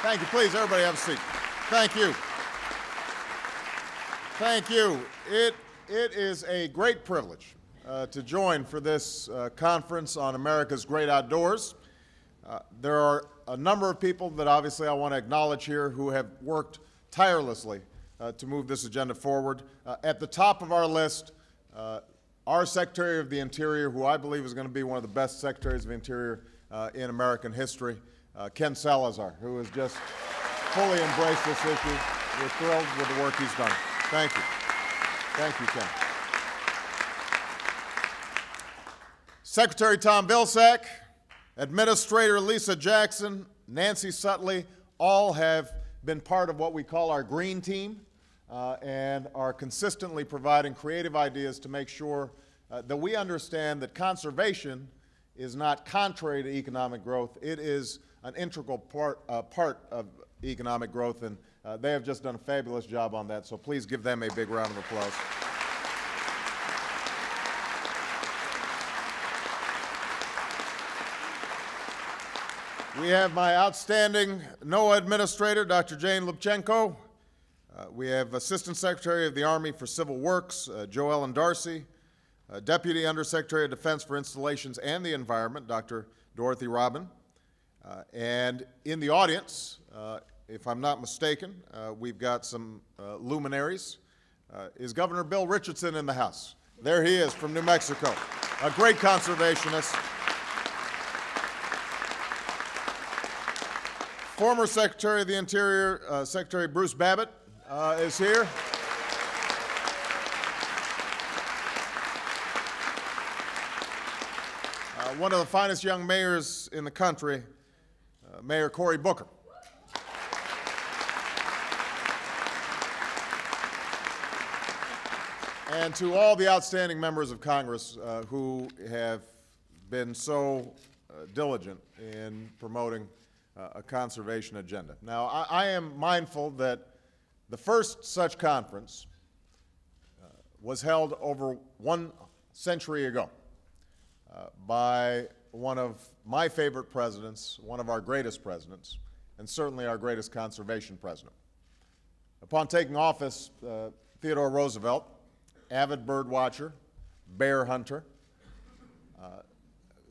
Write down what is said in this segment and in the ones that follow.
Thank you. Please, everybody have a seat. Thank you. Thank you. It is a great privilege to join for this conference on America's Great Outdoors. There are a number of people that obviously I want to acknowledge here who have worked tirelessly to move this agenda forward. At the top of our list, our Secretary of the Interior, who I believe is going to be one of the best Secretaries of the Interior in American history, Ken Salazar, who has just fully embraced this issue. We're thrilled with the work he's done. Thank you. Thank you, Ken. Secretary Tom Vilsack, Administrator Lisa Jackson, Nancy Sutley, all have been part of what we call our green team and are consistently providing creative ideas to make sure that we understand that conservation is not contrary to economic growth. It is an integral part of economic growth, and they have just done a fabulous job on that, so please give them a big round of applause. We have my outstanding NOAA Administrator, Dr. Jane Lubchenco. We have Assistant Secretary of the Army for Civil Works, Jo Ellen Darcy. Deputy Undersecretary of Defense for Installations and the Environment, Dr. Dorothy Robin. And in the audience, if I'm not mistaken, we've got some luminaries. Is Governor Bill Richardson in the house? There he is from New Mexico, a great conservationist. Former Secretary of the Interior, Secretary Bruce Babbitt, is here. One of the finest young mayors in the country, Mayor Cory Booker. And to all the outstanding members of Congress who have been so diligent in promoting a conservation agenda. Now, I am mindful that the first such conference was held over 1 century ago by one of my favorite presidents, one of our greatest presidents, and certainly our greatest conservation president. Upon taking office, Theodore Roosevelt, avid bird watcher, bear hunter,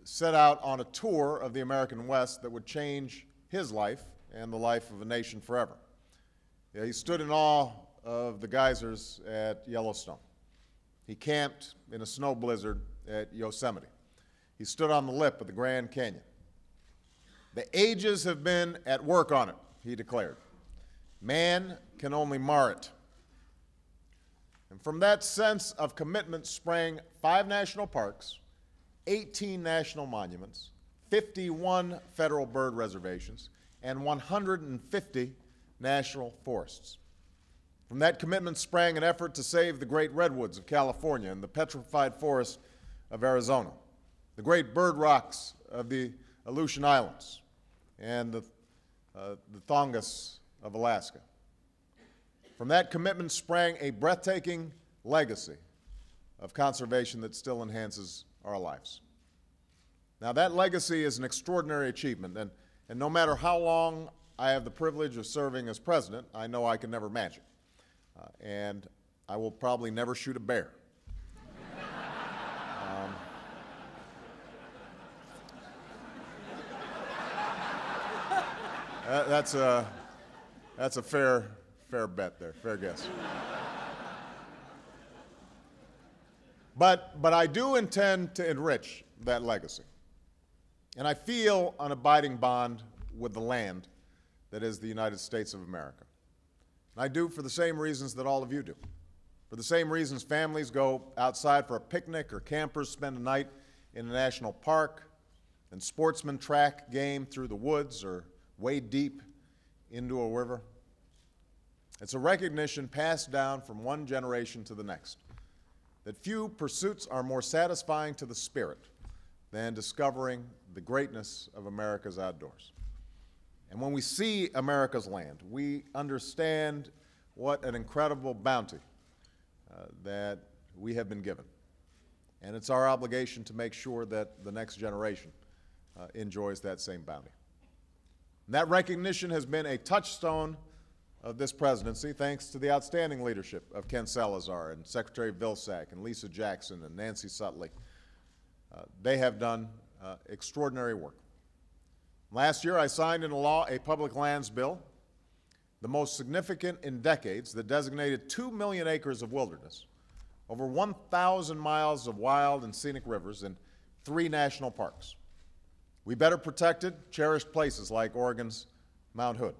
set out on a tour of the American West that would change his life and the life of a nation forever. Yeah, he stood in awe of the geysers at Yellowstone. He camped in a snow blizzard at Yosemite. He stood on the lip of the Grand Canyon. The ages have been at work on it, he declared. Man can only mar it. And from that sense of commitment sprang 5 national parks, 18 national monuments, 51 federal bird reservations, and 150 national forests. From that commitment sprang an effort to save the great redwoods of California and the petrified forest of Arizona, the great bird rocks of the Aleutian Islands, and the Tongass of Alaska. From that commitment sprang a breathtaking legacy of conservation that still enhances our lives. Now, that legacy is an extraordinary achievement, and no matter how long I have the privilege of serving as president, I know I can never match it. And I will probably never shoot a bear. That's a fair bet there, fair guess. But I do intend to enrich that legacy. And I feel an abiding bond with the land that is the United States of America. And I do for the same reasons that all of you do. For the same reasons families go outside for a picnic or campers spend a night in a national park and sportsmen track game through the woods or wade deep into a river. It's a recognition passed down from one generation to the next that few pursuits are more satisfying to the spirit than discovering the greatness of America's outdoors. And when we see America's land, we understand what an incredible bounty that we have been given. And it's our obligation to make sure that the next generation enjoys that same bounty. And that recognition has been a touchstone of this presidency, thanks to the outstanding leadership of Ken Salazar and Secretary Vilsack and Lisa Jackson and Nancy Sutley. They have done extraordinary work. Last year, I signed into law a public lands bill, the most significant in decades, that designated 2 million acres of wilderness, over 1,000 miles of wild and scenic rivers, and 3 national parks. We better protected, cherished places like Oregon's Mount Hood.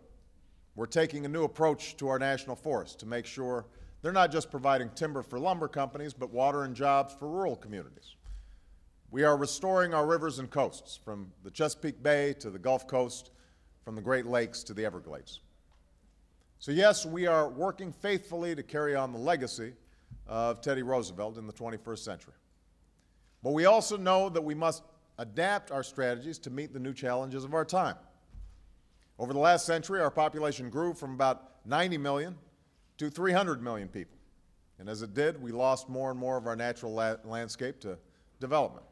We're taking a new approach to our national forests to make sure they're not just providing timber for lumber companies, but water and jobs for rural communities. We are restoring our rivers and coasts, from the Chesapeake Bay to the Gulf Coast, from the Great Lakes to the Everglades. So yes, we are working faithfully to carry on the legacy of Teddy Roosevelt in the 21st century. But we also know that we must adapt our strategies to meet the new challenges of our time. Over the last century, our population grew from about 90 million to 300 million people. And as it did, we lost more and more of our natural landscape to development.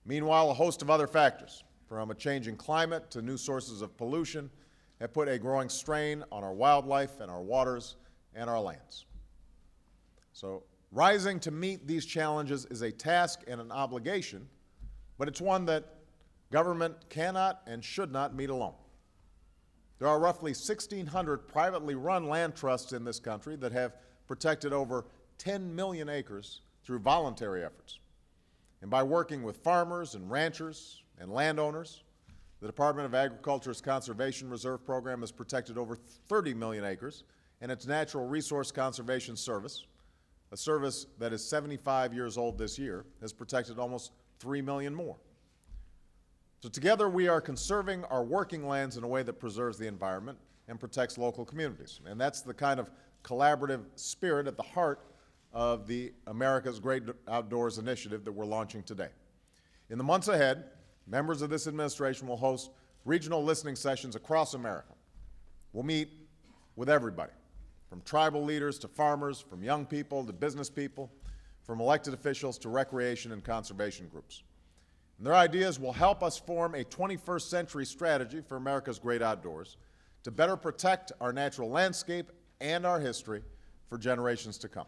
Meanwhile, a host of other factors, from a changing climate to new sources of pollution, have put a growing strain on our wildlife and our waters and our lands. So, rising to meet these challenges is a task and an obligation, but it's one that government cannot and should not meet alone. There are roughly 1,600 privately run land trusts in this country that have protected over 10 million acres through voluntary efforts. And by working with farmers and ranchers and landowners, the Department of Agriculture's Conservation Reserve Program has protected over 30 million acres, and its Natural Resource Conservation Service, a service that is 75 years old this year, has protected almost 3 million more. So together we are conserving our working lands in a way that preserves the environment and protects local communities. And that's the kind of collaborative spirit at the heart of the America's Great Outdoors initiative that we're launching today. In the months ahead, members of this administration will host regional listening sessions across America. We'll meet with everybody, from tribal leaders to farmers, from young people to business people, from elected officials to recreation and conservation groups. And their ideas will help us form a 21st century strategy for America's great outdoors to better protect our natural landscape and our history for generations to come.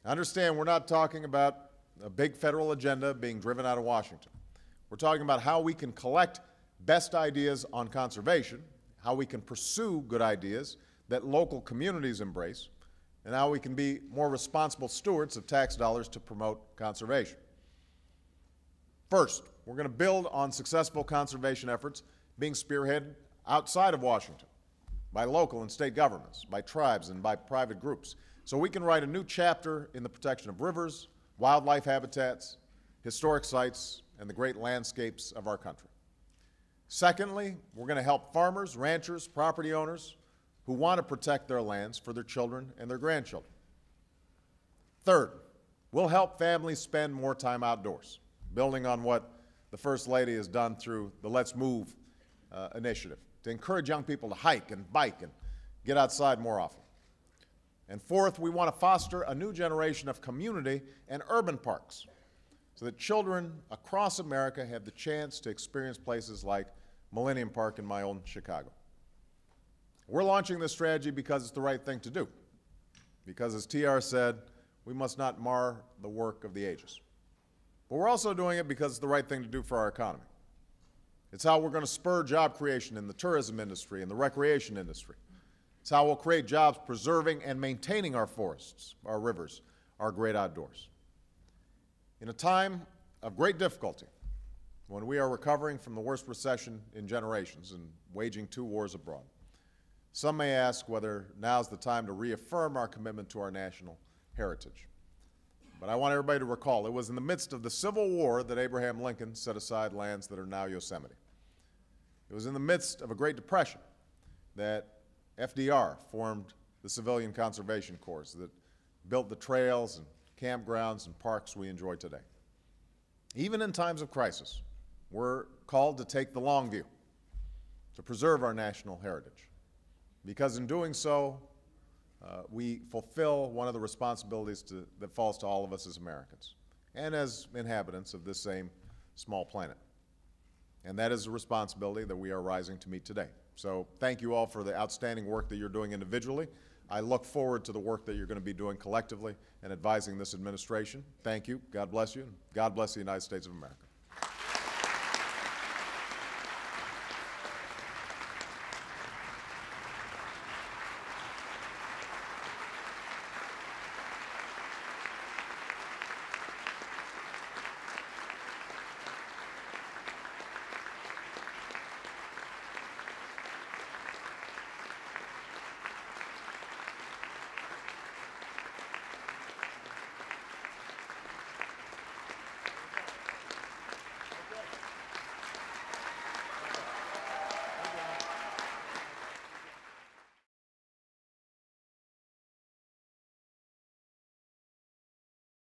Understand, we're not talking about a big federal agenda being driven out of Washington. We're talking about how we can collect best ideas on conservation, how we can pursue good ideas that local communities embrace, and how we can be more responsible stewards of tax dollars to promote conservation. First, we're going to build on successful conservation efforts being spearheaded outside of Washington by local and state governments, by tribes, and by private groups, so we can write a new chapter in the protection of rivers, wildlife habitats, historic sites, and the great landscapes of our country. Secondly, we're going to help farmers, ranchers, property owners who want to protect their lands for their children and their grandchildren. Third, we'll help families spend more time outdoors, building on what the First Lady has done through the Let's Move initiative, to encourage young people to hike and bike and get outside more often. And fourth, we want to foster a new generation of community and urban parks so that children across America have the chance to experience places like Millennium Park in my own Chicago. We're launching this strategy because it's the right thing to do. Because, as TR said, we must not mar the work of the ages. But we're also doing it because it's the right thing to do for our economy. It's how we're going to spur job creation in the tourism industry and the recreation industry. It's how we'll create jobs preserving and maintaining our forests, our rivers, our great outdoors. In a time of great difficulty, when we are recovering from the worst recession in generations and waging 2 wars abroad, some may ask whether now's the time to reaffirm our commitment to our national heritage. But I want everybody to recall, it was in the midst of the Civil War that Abraham Lincoln set aside lands that are now Yosemite. It was in the midst of a Great Depression that FDR formed the Civilian Conservation Corps that built the trails and campgrounds and parks we enjoy today. Even in times of crisis, we're called to take the long view, to preserve our national heritage, because in doing so, we fulfill one of the responsibilities that falls to all of us as Americans and as inhabitants of this same small planet. And that is a responsibility that we are rising to meet today. So thank you all for the outstanding work that you're doing individually. I look forward to the work that you're going to be doing collectively and advising this administration. Thank you. God bless you. God bless the United States of America.